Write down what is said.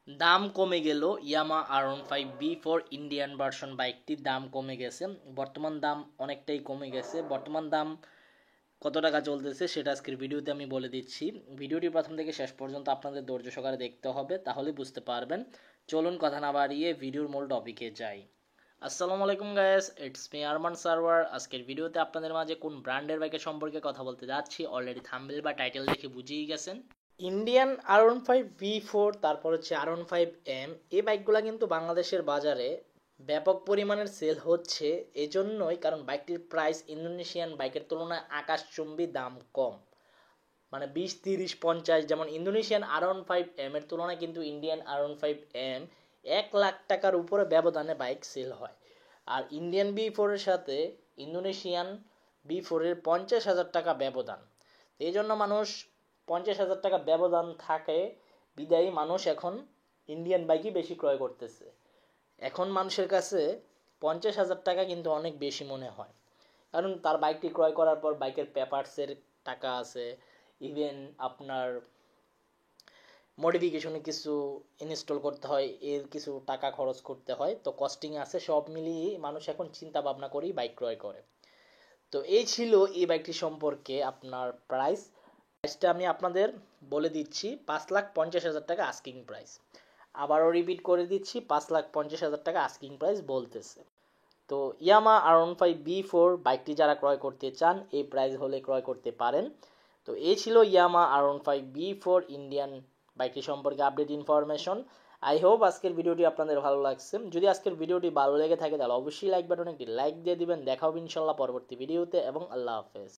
দাম কমে গেল ইয়ামা R15B4 ইন্ডিয়ান ভার্সন বাইকটির দাম কমে গেছে। বর্তমান দাম অনেকটাই কমে গেছে। বর্তমান দাম কত টাকা চলতেছে সেটা আজকের ভিডিওতে আমি বলে দিচ্ছি। ভিডিওটি প্রথম থেকে শেষ পর্যন্ত আপনাদের ধৈর্য সহকারে দেখতে হবে, তাহলে বুঝতে পারবেন। চলুন কথা না বাড়িয়ে ভিডিওর মূল টপিকে যাই। আসসালামু আলাইকুম guys, it's me Arman Sarwar. আজকের ভিডিওতে আপনাদের মাঝে কোন ব্র্যান্ডের বাইকের সম্পর্কে কথা বলতে যাচ্ছি অলরেডি থাম্বনেল বা টাইটেল দেখে বুঝেই গেছেন। ইন্ডিয়ান R15B4, তারপর হচ্ছে R15M, এই বাইকগুলো কিন্তু বাংলাদেশের বাজারে ব্যাপক পরিমাণের সেল হচ্ছে। এজন্যই কারণ বাইকটির প্রাইস ইন্দোনেশিয়ান বাইকের তুলনায় আকাশচুম্বী দাম কম, মানে 20, 30, 50। যেমন ইন্দোনেশিয়ান R15M এর তুলনায় কিন্তু ইন্ডিয়ান R15M 1 লাখ টাকার উপরে ব্যবধানে বাইক সেল হয়। আর ইন্ডিয়ান B4 এর সাথে ইন্দোনেশিয়ান B4 এর 50,000 টাকা ব্যবধান। এই জন্য মানুষ 50,000 টাকা ব্যবধান থাকে বিদায়ী মানুষ এখন ইন্ডিয়ান বাইকই বেশি ক্রয় করতেছে। এখন মানুষের কাছে 50,000 টাকা কিন্তু অনেক বেশি মনে হয়, কারণ তার বাইকটি ক্রয় করার পর বাইকের পেপারসের টাকা আছে, ইভেন আপনার মডিফিকেশনে কিছু ইনস্টল করতে হয়, এর কিছু টাকা খরচ করতে হয়, তো কস্টিং আছে। সব মিলিয়ে মানুষ এখন চিন্তা ভাবনা করেই বাইক ক্রয় করে। তো এই ছিল এই বাইকটি সম্পর্কে আপনার প্রাইসটা আমি আপনাদের বলে দিচ্ছি। 5,50,000 টাকা আস্কিং প্রাইস। আবারও রিপিট করে দিচ্ছি, 5,50,000 টাকা আস্কিং প্রাইস বলতেছে। তো ইয়ামা R15B4 বাইকটি যারা ক্রয় করতে চান এই প্রাইস হলে ক্রয় করতে পারেন। তো এই ছিল ইয়ামা R15B4 ইন্ডিয়ান বাইকটি সম্পর্কে আপডেট ইনফরমেশন। আই হোপ আজকের ভিডিওটি আপনাদের ভালো লাগছে। যদি আজকের ভিডিওটি ভালো লেগে থাকে তাহলে অবশ্যই লাইক বাটনে একটি লাইক দিয়ে দিবেন। দেখা হবে ইনশাল্লাহ পরবর্তী ভিডিওতে, এবং আল্লাহ হাফেজ।